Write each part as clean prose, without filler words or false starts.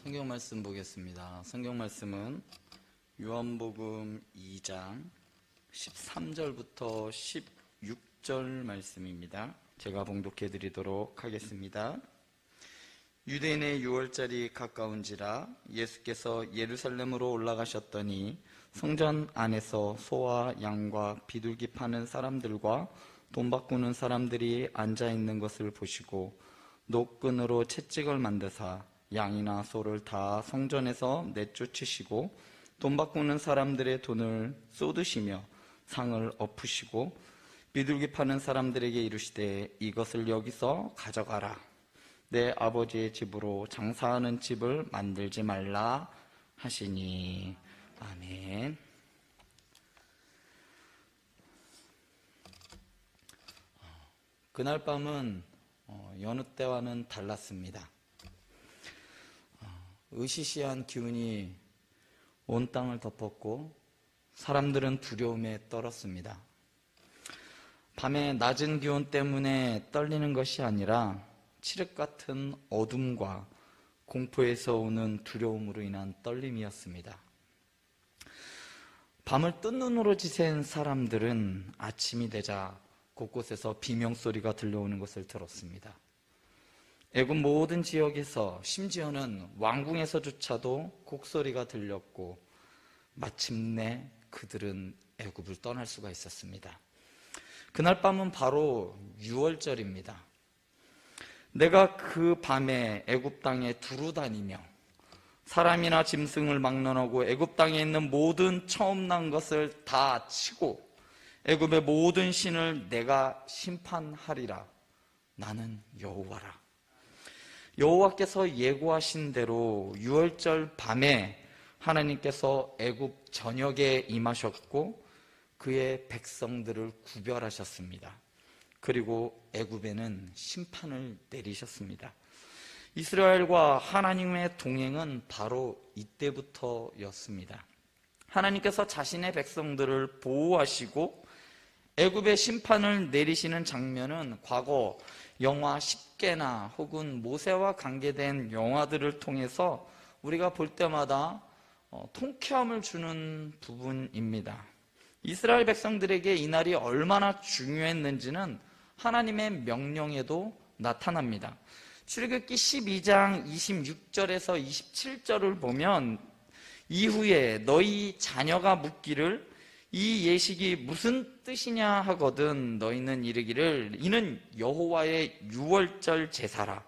성경 말씀 보겠습니다. 성경 말씀은 요한복음 2장 13절부터 16절 말씀입니다. 제가 봉독해 드리도록 하겠습니다. 유대인의 유월절이 가까운지라 예수께서 예루살렘으로 올라가셨더니 성전 안에서 소와 양과 비둘기 파는 사람들과 돈 바꾸는 사람들이 앉아 있는 것을 보시고 노끈으로 채찍을 만드사 양이나 소를 다 성전에서 내쫓으시고 돈 바꾸는 사람들의 돈을 쏟으시며 상을 엎으시고 비둘기 파는 사람들에게 이르시되 이것을 여기서 가져가라. 내 아버지의 집으로 장사하는 집을 만들지 말라 하시니. 아멘. 그날 밤은 여느 때와는 달랐습니다. 으시시한 기운이 온 땅을 덮었고 사람들은 두려움에 떨었습니다. 밤에 낮은 기온 때문에 떨리는 것이 아니라 칠흑 같은 어둠과 공포에서 오는 두려움으로 인한 떨림이었습니다. 밤을 뜬 눈으로 지샌 사람들은 아침이 되자 곳곳에서 비명소리가 들려오는 것을 들었습니다. 애굽 모든 지역에서 심지어는 왕궁에서조차도 곡소리가 들렸고 마침내 그들은 애굽을 떠날 수가 있었습니다. 그날 밤은 바로 유월절입니다. 내가 그 밤에 애굽 땅에 두루 다니며 사람이나 짐승을 막론하고 애굽 땅에 있는 모든 처음 난 것을 다 치고 애굽의 모든 신을 내가 심판하리라. 나는 여호와라. 여호와께서 예고하신 대로 유월절 밤에 하나님께서 애굽 전역에 임하셨고 그의 백성들을 구별하셨습니다. 그리고 애굽에는 심판을 내리셨습니다. 이스라엘과 하나님의 동행은 바로 이때부터였습니다. 하나님께서 자신의 백성들을 보호하시고 애굽의 심판을 내리시는 장면은 과거 영화 10개나 혹은 모세와 관계된 영화들을 통해서 우리가 볼 때마다 통쾌함을 주는 부분입니다. 이스라엘 백성들에게 이 날이 얼마나 중요했는지는 하나님의 명령에도 나타납니다. 출애굽기 12장 26절에서 27절을 보면 이후에 너희 자녀가 묻기를 이 예식이 무슨 뜻이냐 하거든 너희는 이르기를 이는 여호와의 유월절 제사라.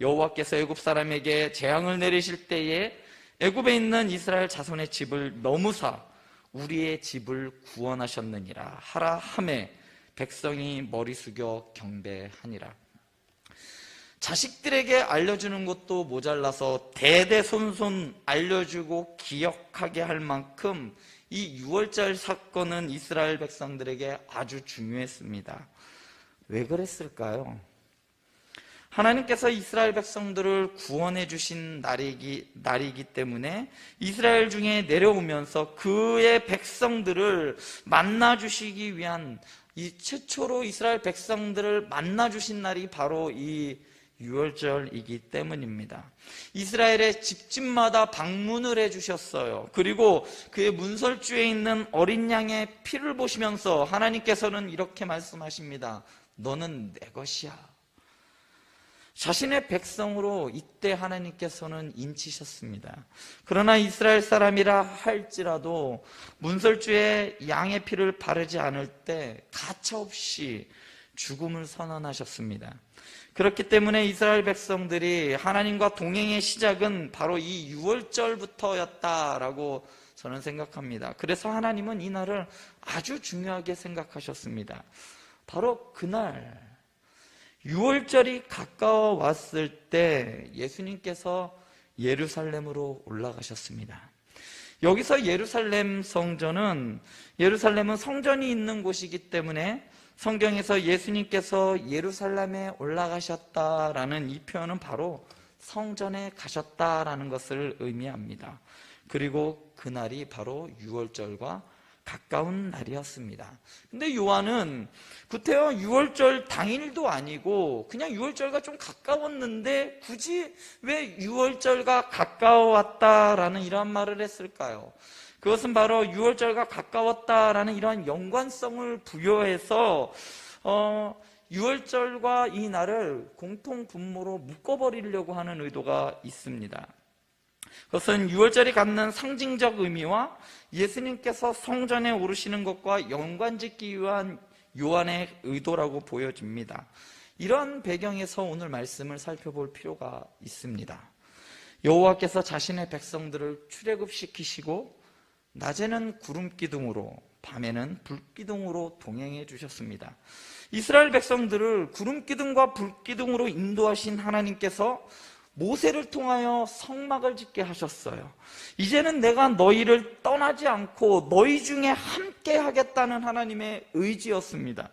여호와께서 애굽 사람에게 재앙을 내리실 때에 애굽에 있는 이스라엘 자손의 집을 넘으사 우리의 집을 구원하셨느니라 하라 하매 백성이 머리 숙여 경배하니라. 자식들에게 알려주는 것도 모자라서 대대손손 알려주고 기억하게 할 만큼 이 유월절 사건은 이스라엘 백성들에게 아주 중요했습니다. 왜 그랬을까요? 하나님께서 이스라엘 백성들을 구원해 주신 날이기 때문에 이스라엘 중에 내려오면서 그의 백성들을 만나 주시기 위한 이 최초로 이스라엘 백성들을 만나 주신 날이 바로 이 유월절이기 때문입니다. 이스라엘의 집집마다 방문을 해주셨어요. 그리고 그의 문설주에 있는 어린 양의 피를 보시면서 하나님께서는 이렇게 말씀하십니다. 너는 내 것이야. 자신의 백성으로 이때 하나님께서는 인치셨습니다. 그러나 이스라엘 사람이라 할지라도 문설주에 양의 피를 바르지 않을 때 가차없이 죽음을 선언하셨습니다. 그렇기 때문에 이스라엘 백성들이 하나님과 동행의 시작은 바로 이 유월절부터였다라고 저는 생각합니다. 그래서 하나님은 이 날을 아주 중요하게 생각하셨습니다. 바로 그날 유월절이 가까워 왔을 때 예수님께서 예루살렘으로 올라가셨습니다. 여기서 예루살렘은 성전이 있는 곳이기 때문에 성경에서 예수님께서 예루살렘에 올라가셨다라는 이 표현은 바로 성전에 가셨다라는 것을 의미합니다. 그리고 그날이 바로 유월절과 가까운 날이었습니다. 근데 요한은 구태여 유월절 당일도 아니고 그냥 유월절과 좀 가까웠는데 굳이 왜 유월절과 가까웠다라는 이러한 말을 했을까요? 그것은 바로 유월절과 가까웠다라는 이러한 연관성을 부여해서 유월절과 이 날을 공통 분모로 묶어버리려고 하는 의도가 있습니다. 그것은 유월절이 갖는 상징적 의미와 예수님께서 성전에 오르시는 것과 연관짓기 위한 요한의 의도라고 보여집니다. 이런 배경에서 오늘 말씀을 살펴볼 필요가 있습니다. 여호와께서 자신의 백성들을 출애굽시키시고 낮에는 구름기둥으로 밤에는 불기둥으로 동행해 주셨습니다. 이스라엘 백성들을 구름기둥과 불기둥으로 인도하신 하나님께서 모세를 통하여 성막을 짓게 하셨어요. 이제는 내가 너희를 떠나지 않고 너희 중에 함께 하겠다는 하나님의 의지였습니다.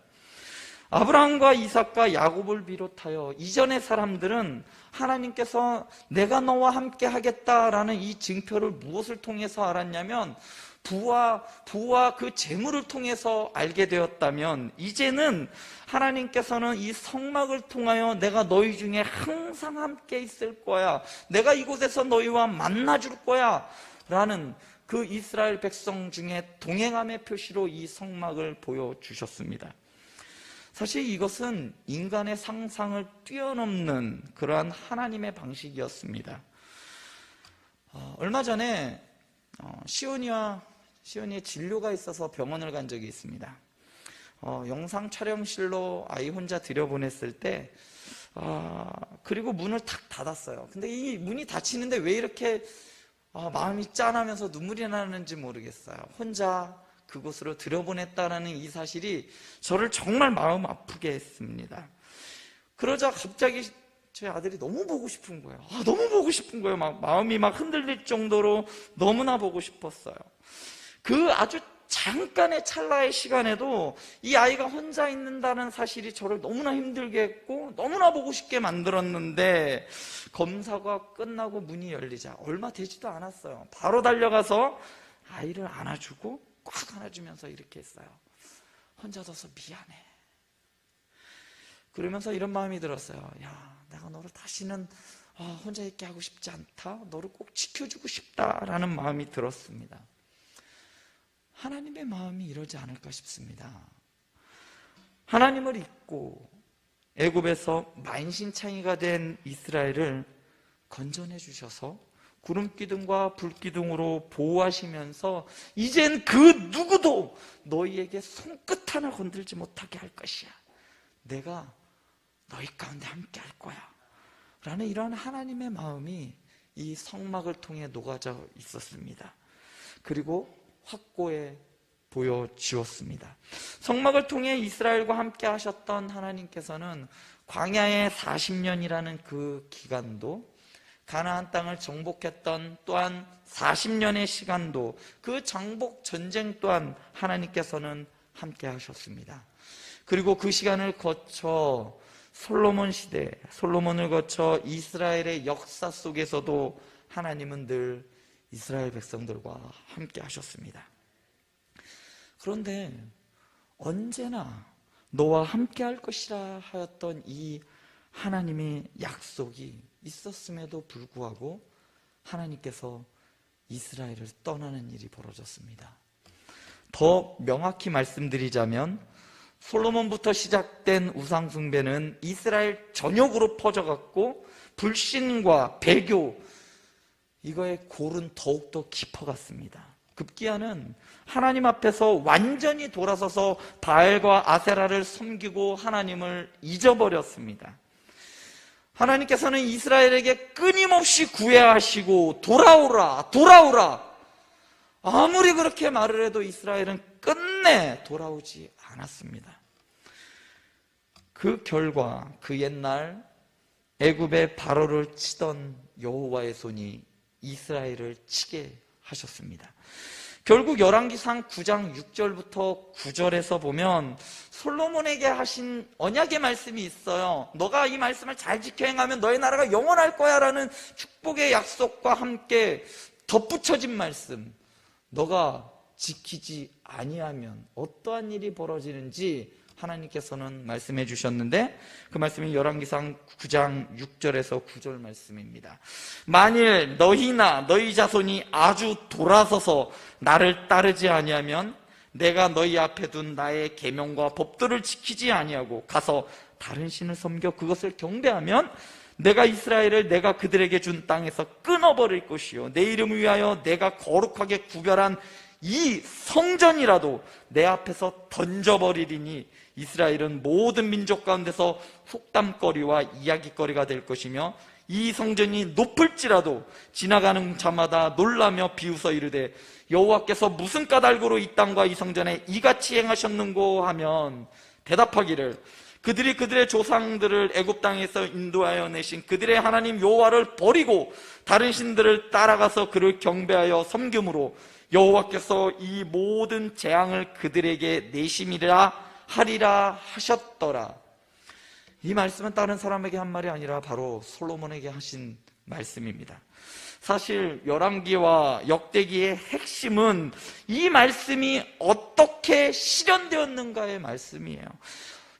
아브라함과 이삭과 야곱을 비롯하여 이전의 사람들은 하나님께서 내가 너와 함께 하겠다라는 이 증표를 무엇을 통해서 알았냐면 부와 그 재물을 통해서 알게 되었다면, 이제는 하나님께서는 이 성막을 통하여 내가 너희 중에 항상 함께 있을 거야, 내가 이곳에서 너희와 만나줄 거야 라는 그 이스라엘 백성 중에 동행함의 표시로 이 성막을 보여주셨습니다. 사실 이것은 인간의 상상을 뛰어넘는 그러한 하나님의 방식이었습니다. 얼마 전에 시온이의 진료가 있어서 병원을 간 적이 있습니다. 영상 촬영실로 아이 혼자 들여보냈을 때 그리고 문을 탁 닫았어요. 근데 이 문이 닫히는데 왜 이렇게 마음이 짠하면서 눈물이 나는지 모르겠어요. 혼자 그곳으로 들여보냈다라는 이 사실이 저를 정말 마음 아프게 했습니다. 그러자 갑자기 저희 아들이 너무 보고 싶은 거예요. 너무 보고 싶은 거예요. 마음이 흔들릴 정도로 너무나 보고 싶었어요. 그 아주 잠깐의 찰나의 시간에도 이 아이가 혼자 있는다는 사실이 저를 너무나 힘들게 했고 너무나 보고 싶게 만들었는데, 검사가 끝나고 문이 열리자 얼마 되지도 않았어요. 바로 달려가서 아이를 안아주고 꽉 안아주면서 이렇게 했어요. 혼자 둬서 미안해. 그러면서 이런 마음이 들었어요. 야, 내가 너를 다시는 혼자 있게 하고 싶지 않다. 너를 꼭 지켜주고 싶다라는 마음이 들었습니다. 하나님의 마음이 이러지 않을까 싶습니다. 하나님을 잊고 애굽에서 만신창이가 된 이스라엘을 건져내 주셔서 구름기둥과 불기둥으로 보호하시면서 이젠 그 누구도 너희에게 손끝 하나 건들지 못하게 할 것이야. 내가 너희 가운데 함께 할 거야 라는 이런 하나님의 마음이 이 성막을 통해 녹아져 있었습니다. 그리고 확고해 보여지었습니다. 성막을 통해 이스라엘과 함께 하셨던 하나님께서는 광야의 40년이라는 그 기간도, 가나안 땅을 정복했던 또한 40년의 시간도, 그 정복 전쟁 또한 하나님께서는 함께 하셨습니다. 그리고 그 시간을 거쳐 솔로몬 시대, 솔로몬을 거쳐 이스라엘의 역사 속에서도 하나님은 늘 이스라엘 백성들과 함께 하셨습니다. 그런데 언제나 너와 함께 할 것이라 하였던 이 하나님의 약속이 있었음에도 불구하고 하나님께서 이스라엘을 떠나는 일이 벌어졌습니다. 더 명확히 말씀드리자면 솔로몬부터 시작된 우상숭배는 이스라엘 전역으로 퍼져갔고 불신과 배교, 이거의 골은 더욱더 깊어갔습니다. 급기야는 하나님 앞에서 완전히 돌아서서 바알과 아세라를 섬기고 하나님을 잊어버렸습니다. 하나님께서는 이스라엘에게 끊임없이 구애하시고 돌아오라 아무리 그렇게 말을 해도 이스라엘은 끝내 돌아오지 않았습니다. 그 결과 그 옛날 애굽의 바로를 치던 여호와의 손이 이스라엘을 치게 하셨습니다. 결국 열왕기상 9장 6절부터 9절에서 보면 솔로몬에게 하신 언약의 말씀이 있어요. 너가 이 말씀을 잘 지켜 행하면 너의 나라가 영원할 거야 라는 축복의 약속과 함께 덧붙여진 말씀, 너가 지키지 아니하면 어떠한 일이 벌어지는지 하나님께서는 말씀해 주셨는데, 그 말씀이 열왕기상 9장 6절에서 9절 말씀입니다. 만일 너희나 너희 자손이 아주 돌아서서 나를 따르지 아니하면 내가 너희 앞에 둔 나의 계명과 법도를 지키지 아니하고 가서 다른 신을 섬겨 그것을 경배하면 내가 이스라엘을 내가 그들에게 준 땅에서 끊어버릴 것이요 내 이름을 위하여 내가 거룩하게 구별한 이 성전이라도 내 앞에서 던져버리리니 이스라엘은 모든 민족 가운데서 속담거리와 이야기거리가 될 것이며 이 성전이 높을지라도 지나가는 자마다 놀라며 비웃어 이르되 여호와께서 무슨 까닭으로 이 땅과 이 성전에 이같이 행하셨는고 하면 대답하기를 그들이 그들의 조상들을 애굽 땅에서 인도하여 내신 그들의 하나님 여호와를 버리고 다른 신들을 따라가서 그를 경배하여 섬김으로 여호와께서 이 모든 재앙을 그들에게 내심이라 하리라 하셨더라. 이 말씀은 다른 사람에게 한 말이 아니라 바로 솔로몬에게 하신 말씀입니다. 사실 열왕기와 역대기의 핵심은 이 말씀이 어떻게 실현되었는가의 말씀이에요.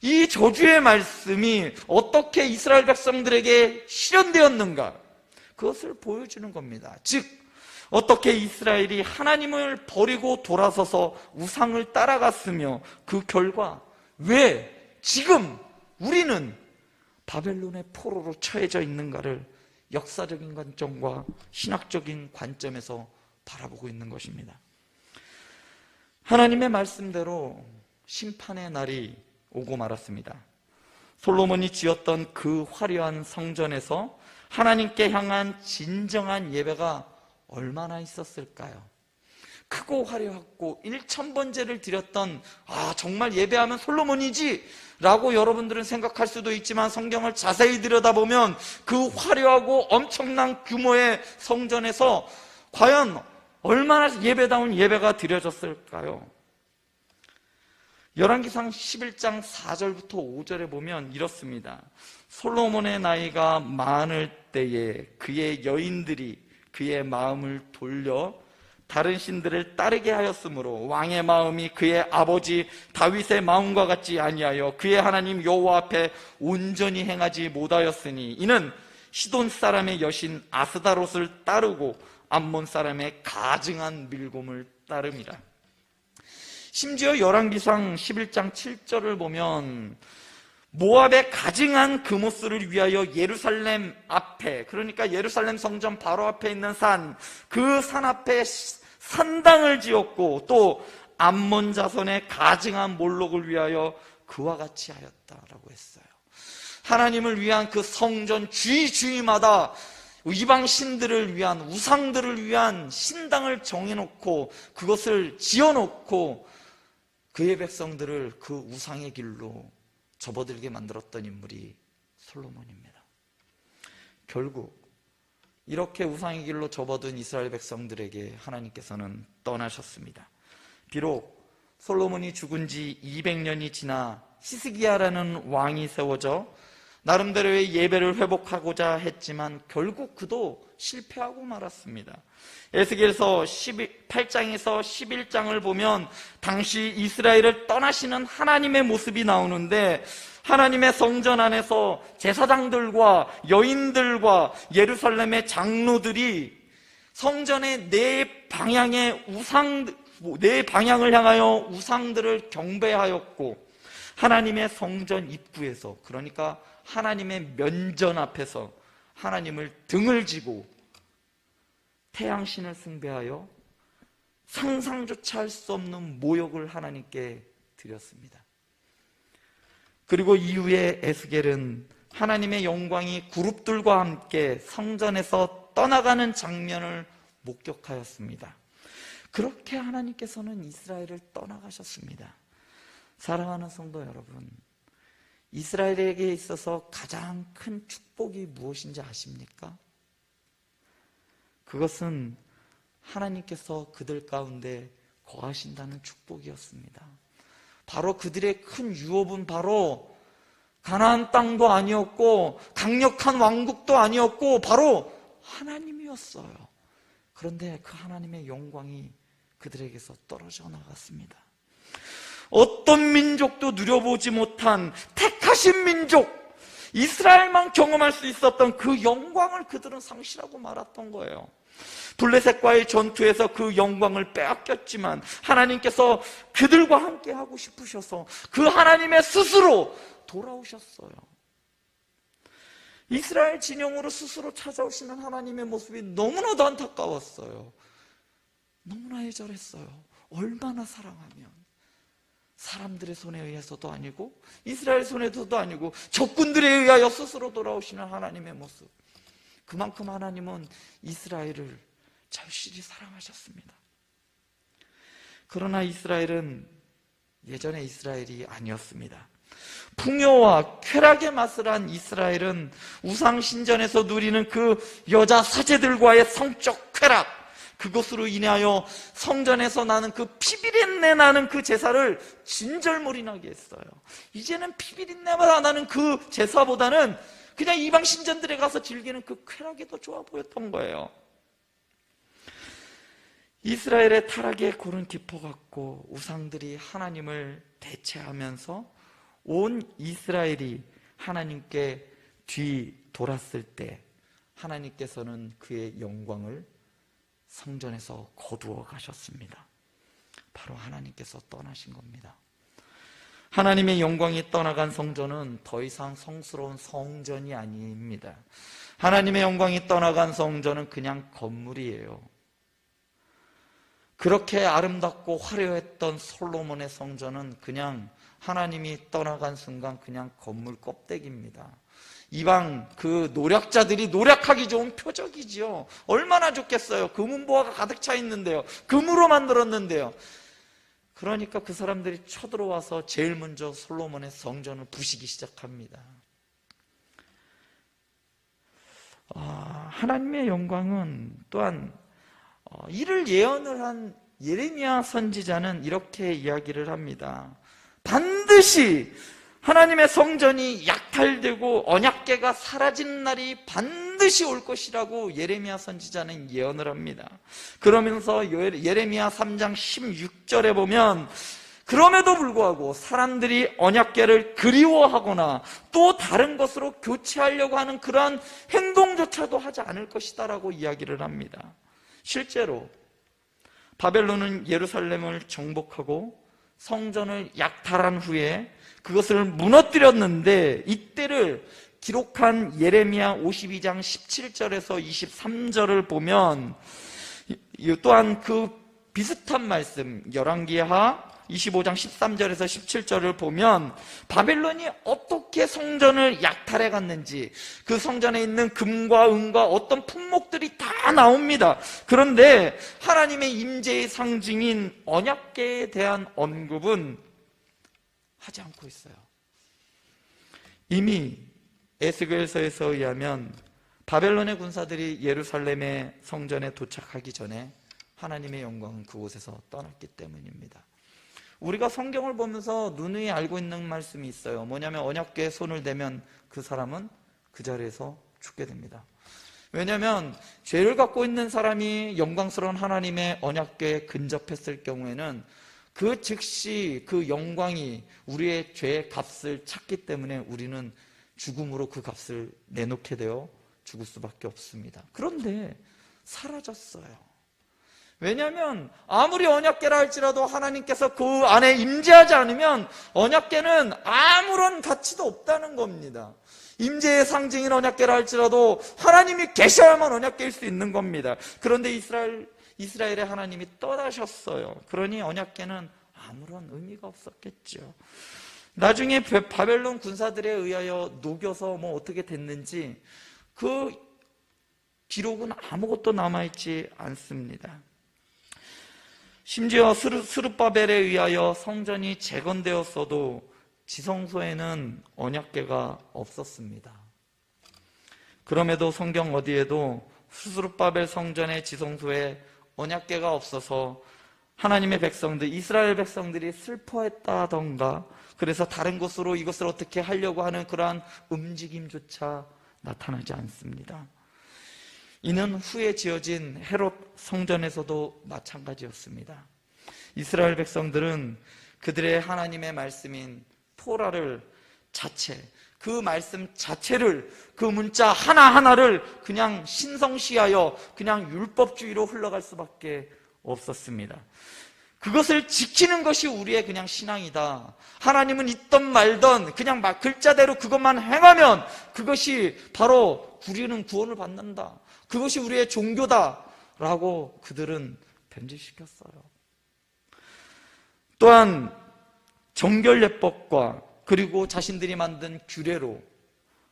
이 저주의 말씀이 어떻게 이스라엘 백성들에게 실현되었는가, 그것을 보여주는 겁니다. 즉 어떻게 이스라엘이 하나님을 버리고 돌아서서 우상을 따라갔으며 그 결과 왜 지금 우리는 바벨론의 포로로 처해져 있는가를 역사적인 관점과 신학적인 관점에서 바라보고 있는 것입니다. 하나님의 말씀대로 심판의 날이 오고 말았습니다. 솔로몬이 지었던 그 화려한 성전에서 하나님께 향한 진정한 예배가 얼마나 있었을까요? 크고 화려하고 1000번제를 드렸던, 정말 예배하면 솔로몬이지 라고 여러분들은 생각할 수도 있지만 성경을 자세히 들여다보면 그 화려하고 엄청난 규모의 성전에서 과연 얼마나 예배다운 예배가 드려졌을까요? 열왕기상 11장 4절부터 5절에 보면 이렇습니다. 솔로몬의 나이가 많을 때에 그의 여인들이 그의 마음을 돌려 다른 신들을 따르게 하였으므로 왕의 마음이 그의 아버지 다윗의 마음과 같지 아니하여 그의 하나님 여호와 앞에 온전히 행하지 못하였으니 이는 시돈 사람의 여신 아스다롯을 따르고 암몬 사람의 가증한 밀곰을 따름이라. 심지어 열왕기상 11장 7절을 보면 모압의 가증한 그모스를 위하여 예루살렘 앞에, 그러니까 예루살렘 성전 바로 앞에 있는 산, 그 산 앞에 산당을 지었고 또 암몬 자손의 가증한 몰록을 위하여 그와 같이 하였다라고 했어요. 하나님을 위한 그 성전 주위마다 이방 신들을 위한, 우상들을 위한 신당을 정해놓고 그것을 지어놓고 그의 백성들을 그 우상의 길로 접어들게 만들었던 인물이 솔로몬입니다. 결국 이렇게 우상의 길로 접어든 이스라엘 백성들에게 하나님께서는 떠나셨습니다. 비록 솔로몬이 죽은 지 200년이 지나 히스기야라는 왕이 세워져 나름대로의 예배를 회복하고자 했지만 결국 그도 실패하고 말았습니다. 에스겔서 8장에서 11장을 보면 당시 이스라엘을 떠나시는 하나님의 모습이 나오는데 하나님의 성전 안에서 제사장들과 여인들과 예루살렘의 장로들이 성전의 네 방향을 향하여 우상들을 경배하였고 하나님의 성전 입구에서, 그러니까 하나님의 면전 앞에서 하나님을 등을 지고 태양신을 숭배하여 상상조차 할 수 없는 모욕을 하나님께 드렸습니다. 그리고 이후에 에스겔은 하나님의 영광이 그룹들과 함께 성전에서 떠나가는 장면을 목격하였습니다. 그렇게 하나님께서는 이스라엘을 떠나가셨습니다. 사랑하는 성도 여러분, 이스라엘에게 있어서 가장 큰 축복이 무엇인지 아십니까? 그것은 하나님께서 그들 가운데 거하신다는 축복이었습니다. 바로 그들의 큰 유업은 바로 가나안 땅도 아니었고 강력한 왕국도 아니었고 바로 하나님이었어요. 그런데 그 하나님의 영광이 그들에게서 떨어져 나갔습니다. 어떤 민족도 누려보지 못한 택하신 민족, 이스라엘만 경험할 수 있었던 그 영광을 그들은 상실하고 말았던 거예요. 블레셋과의 전투에서 그 영광을 빼앗겼지만 하나님께서 그들과 함께 하고 싶으셔서 그 하나님의 스스로 돌아오셨어요. 이스라엘 진영으로 스스로 찾아오시는 하나님의 모습이 너무나도 안타까웠어요. 너무나 애절했어요. 얼마나 사랑하면 사람들의 손에 의해서도 아니고 이스라엘 손에서도 아니고 적군들에 의하여 스스로 돌아오시는 하나님의 모습, 그만큼 하나님은 이스라엘을 절실히 사랑하셨습니다. 그러나 이스라엘은 예전의 이스라엘이 아니었습니다. 풍요와 쾌락의 맛을 한 이스라엘은 우상신전에서 누리는 그 여자 사제들과의 성적 쾌락, 그것으로 인하여 성전에서 나는 그 피비린내 나는 그 제사를 진절머리나게 했어요. 이제는 피비린내가 나는 그 제사보다는 그냥 이방 신전들에 가서 즐기는 그 쾌락이 더 좋아 보였던 거예요. 이스라엘의 타락의 골은 깊어갔고 우상들이 하나님을 대체하면서 온 이스라엘이 하나님께 뒤돌았을 때 하나님께서는 그의 영광을 성전에서 거두어 가셨습니다. 바로 하나님께서 떠나신 겁니다. 하나님의 영광이 떠나간 성전은 더 이상 성스러운 성전이 아닙니다. 하나님의 영광이 떠나간 성전은 그냥 건물이에요. 그렇게 아름답고 화려했던 솔로몬의 성전은 그냥 하나님이 떠나간 순간 그냥 건물 껍데기입니다. 이방 그 노략자들이 노략하기 좋은 표적이지요. 얼마나 좋겠어요. 금은보화가 가득 차 있는데요. 금으로 만들었는데요. 그러니까 그 사람들이 쳐들어와서 제일 먼저 솔로몬의 성전을 부시기 시작합니다. 하나님의 영광은 또한 이를 예언을 한 예레미야 선지자는 이렇게 이야기를 합니다. 반드시 하나님의 성전이 약탈되고 언약궤가 사라지는 날이 반드시 올 것이라고 예레미야 선지자는 예언을 합니다. 그러면서 예레미야 3장 16절에 보면 그럼에도 불구하고 사람들이 언약궤를 그리워하거나 또 다른 것으로 교체하려고 하는 그러한 행동조차도 하지 않을 것이다라고 이야기를 합니다. 실제로 바벨론은 예루살렘을 정복하고 성전을 약탈한 후에 그것을 무너뜨렸는데 이때를 기록한 예레미야 52장 17절에서 23절을 보면 또한 그 비슷한 말씀 열왕기하 25장 13절에서 17절을 보면 바벨론이 어떻게 성전을 약탈해 갔는지 그 성전에 있는 금과 은과 어떤 품목들이 다 나옵니다. 그런데 하나님의 임재의 상징인 언약궤에 대한 언급은 하지 않고 있어요. 이미 에스겔서에서 의하면 바벨론의 군사들이 예루살렘의 성전에 도착하기 전에 하나님의 영광은 그곳에서 떠났기 때문입니다. 우리가 성경을 보면서 누누이 알고 있는 말씀이 있어요. 뭐냐면 언약궤에 손을 대면 그 사람은 그 자리에서 죽게 됩니다. 왜냐하면 죄를 갖고 있는 사람이 영광스러운 하나님의 언약궤에 근접했을 경우에는 그 즉시 그 영광이 우리의 죄의 값을 찾기 때문에 우리는 죽음으로 그 값을 내놓게 되어 죽을 수밖에 없습니다. 그런데 사라졌어요. 왜냐하면 아무리 언약궤라 할지라도 하나님께서 그 안에 임재하지 않으면 언약궤는 아무런 가치도 없다는 겁니다. 임재의 상징인 언약궤라 할지라도 하나님이 계셔야만 언약궤일 수 있는 겁니다. 그런데 이스라엘의 하나님이 떠나셨어요. 그러니 언약궤는 아무런 의미가 없었겠죠. 나중에 바벨론 군사들에 의하여 녹여서 어떻게 됐는지 그 기록은 아무것도 남아있지 않습니다. 심지어 스룹바벨에 의하여 성전이 재건되었어도 지성소에는 언약궤가 없었습니다. 그럼에도 성경 어디에도 스룹바벨 성전의 지성소에 언약궤가 없어서 하나님의 백성들, 이스라엘 백성들이 슬퍼했다던가 그래서 다른 곳으로 이것을 어떻게 하려고 하는 그러한 움직임조차 나타나지 않습니다. 이는 후에 지어진 헤롯 성전에서도 마찬가지였습니다. 이스라엘 백성들은 그들의 하나님의 말씀인 토라를 그 말씀 자체를, 그 문자 하나하나를 그냥 신성시하여 그냥 율법주의로 흘러갈 수밖에 없었습니다. 그것을 지키는 것이 우리의 그냥 신앙이다. 하나님은 있던 말던 그냥 막 글자대로 그것만 행하면 그것이 바로 우리는 구원을 받는다. 그것이 우리의 종교다. 라고 그들은 변질시켰어요. 또한 정결예법과 그리고 자신들이 만든 규례로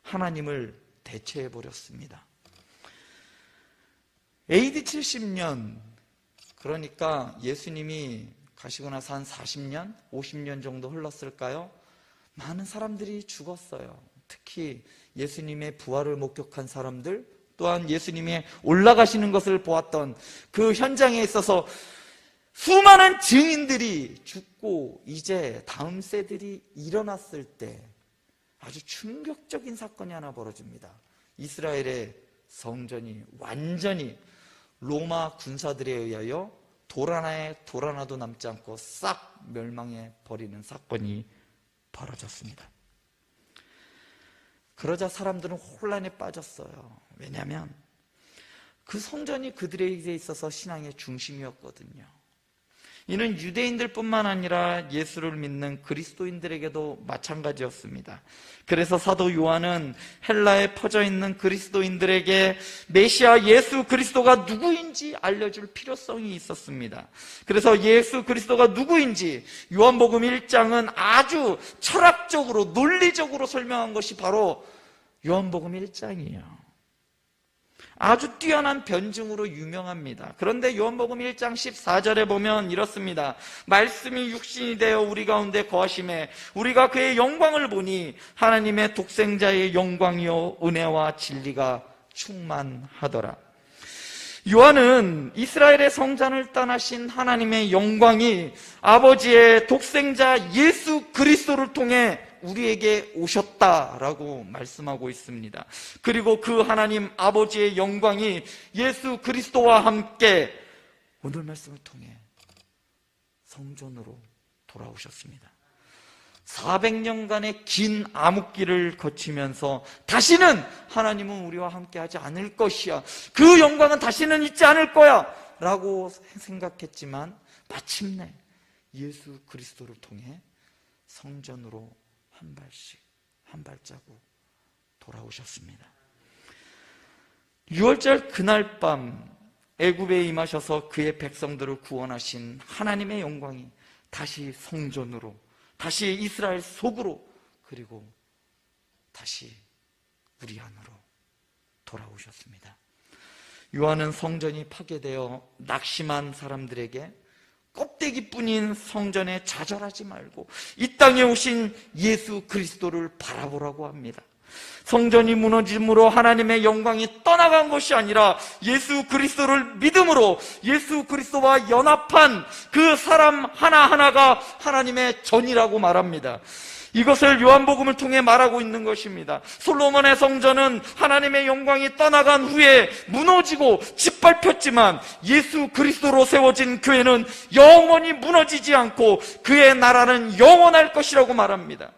하나님을 대체해버렸습니다. AD 70년, 그러니까 예수님이 가시고 나서 한 40년, 50년 정도 흘렀을까요? 많은 사람들이 죽었어요. 특히 예수님의 부활을 목격한 사람들, 또한 예수님의 올라가시는 것을 보았던 그 현장에 있어서 수많은 증인들이 죽고 이제 다음 세들이 일어났을 때 아주 충격적인 사건이 하나 벌어집니다. 이스라엘의 성전이 완전히 로마 군사들에 의하여 돌 하나도 남지 않고 싹 멸망해 버리는 사건이 벌어졌습니다. 그러자 사람들은 혼란에 빠졌어요. 왜냐하면 그 성전이 그들에게 있어서 신앙의 중심이었거든요. 이는 유대인들뿐만 아니라 예수를 믿는 그리스도인들에게도 마찬가지였습니다. 그래서 사도 요한은 헬라에 퍼져 있는 그리스도인들에게 메시아 예수 그리스도가 누구인지 알려줄 필요성이 있었습니다. 그래서 예수 그리스도가 누구인지 요한복음 1장은 아주 철학적으로 논리적으로 설명한 것이 바로 요한복음 1장이에요. 아주 뛰어난 변증으로 유명합니다. 그런데 요한복음 1장 14절에 보면 이렇습니다. 말씀이 육신이 되어 우리 가운데 거하심에 우리가 그의 영광을 보니 하나님의 독생자의 영광이요 은혜와 진리가 충만하더라. 요한은 이스라엘의 성전을 떠나신 하나님의 영광이 아버지의 독생자 예수 그리스도를 통해 우리에게 오셨다라고 말씀하고 있습니다. 그리고 그 하나님 아버지의 영광이 예수 그리스도와 함께 오늘 말씀을 통해 성전으로 돌아오셨습니다. 400년간의 긴 암흑기를 거치면서 다시는 하나님은 우리와 함께하지 않을 것이야, 그 영광은 다시는 있지 않을 거야 라고 생각했지만 마침내 예수 그리스도를 통해 성전으로 한 발자국 돌아오셨습니다. 6월절 그날 밤 애굽에 임하셔서 그의 백성들을 구원하신 하나님의 영광이 다시 성전으로, 다시 이스라엘 속으로, 그리고 다시 우리 안으로 돌아오셨습니다. 요한은 성전이 파괴되어 낙심한 사람들에게 껍데기뿐인 성전에 좌절하지 말고 이 땅에 오신 예수 그리스도를 바라보라고 합니다. 성전이 무너짐으로 하나님의 영광이 떠나간 것이 아니라 예수 그리스도를 믿음으로 예수 그리스도와 연합한 그 사람 하나하나가 하나님의 전이라고 말합니다. 이것을 요한복음을 통해 말하고 있는 것입니다. 솔로몬의 성전은 하나님의 영광이 떠나간 후에 무너지고 짓밟혔지만 예수 그리스도로 세워진 교회는 영원히 무너지지 않고 그의 나라는 영원할 것이라고 말합니다.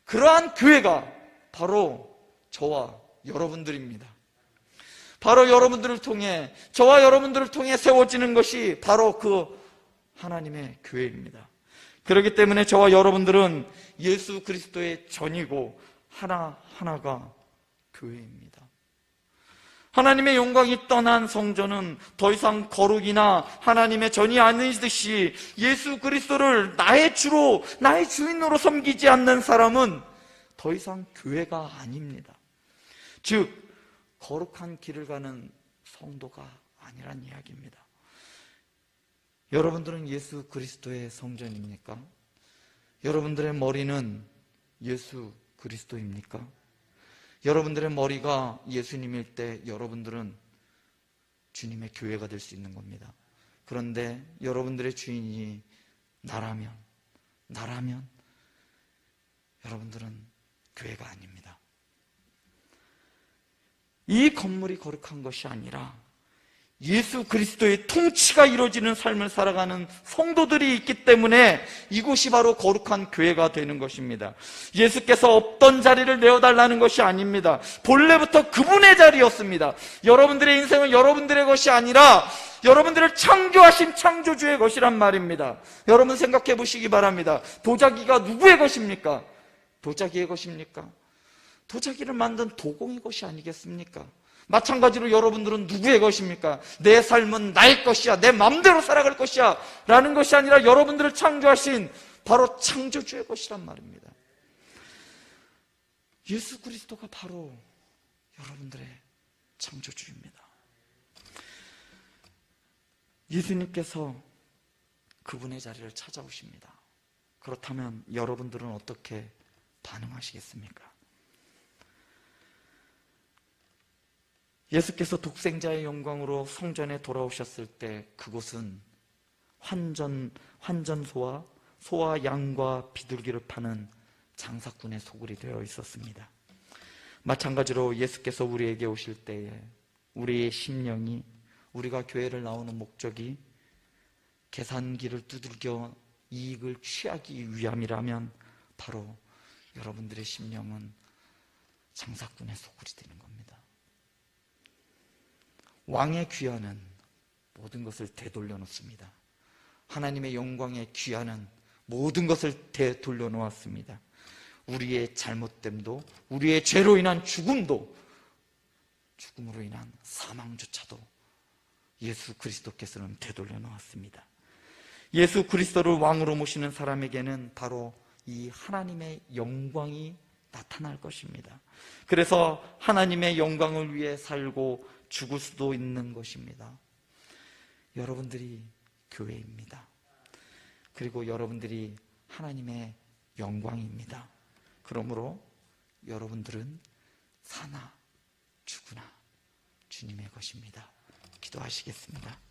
그러한 교회가 바로 저와 여러분들입니다. 바로 여러분들을 통해, 저와 여러분들을 통해 세워지는 것이 바로 그 하나님의 교회입니다. 그렇기 때문에 저와 여러분들은 예수 그리스도의 전이고 하나하나가 교회입니다. 하나님의 영광이 떠난 성전은 더 이상 거룩이나 하나님의 전이 아니듯이 예수 그리스도를 나의 주로, 나의 주인으로 섬기지 않는 사람은 더 이상 교회가 아닙니다. 즉 거룩한 길을 가는 성도가 아니란 이야기입니다. 여러분들은 예수 그리스도의 성전입니까? 여러분들의 머리는 예수 그리스도입니까? 여러분들의 머리가 예수님일 때 여러분들은 주님의 교회가 될 수 있는 겁니다. 그런데 여러분들의 주인이 나라면 여러분들은 교회가 아닙니다. 이 건물이 거룩한 것이 아니라 예수 그리스도의 통치가 이루어지는 삶을 살아가는 성도들이 있기 때문에 이곳이 바로 거룩한 교회가 되는 것입니다. 예수께서 없던 자리를 내어달라는 것이 아닙니다. 본래부터 그분의 자리였습니다. 여러분들의 인생은 여러분들의 것이 아니라 여러분들을 창조하신 창조주의 것이란 말입니다. 여러분 생각해 보시기 바랍니다. 도자기가 누구의 것입니까? 도자기의 것입니까? 도자기를 만든 도공의 것이 아니겠습니까? 마찬가지로 여러분들은 누구의 것입니까? 내 삶은 나의 것이야, 내 마음대로 살아갈 것이야 라는 것이 아니라 여러분들을 창조하신 바로 창조주의 것이란 말입니다. 예수 그리스도가 바로 여러분들의 창조주입니다. 예수님께서 그분의 자리를 찾아오십니다. 그렇다면 여러분들은 어떻게 반응하시겠습니까? 예수께서 독생자의 영광으로 성전에 돌아오셨을 때 그곳은 환전소와 소와 양과 비둘기를 파는 장사꾼의 소굴이 되어 있었습니다. 마찬가지로 예수께서 우리에게 오실 때에 우리의 심령이, 우리가 교회를 나오는 목적이 계산기를 두들겨 이익을 취하기 위함이라면 바로 여러분들의 심령은 장사꾼의 소굴이 되는 겁니다. 왕의 귀하는 모든 것을 되돌려 놓습니다. 하나님의 영광의 귀하는 모든 것을 되돌려 놓았습니다. 우리의 잘못됨도, 우리의 죄로 인한 죽음도, 죽음으로 인한 사망조차도 예수 그리스도께서는 되돌려 놓았습니다. 예수 그리스도를 왕으로 모시는 사람에게는 바로 이 하나님의 영광이 나타날 것입니다. 그래서 하나님의 영광을 위해 살고 죽을 수도 있는 것입니다. 여러분들이 교회입니다. 그리고 여러분들이 하나님의 영광입니다. 그러므로 여러분들은 사나 죽으나 주님의 것입니다. 기도하시겠습니다.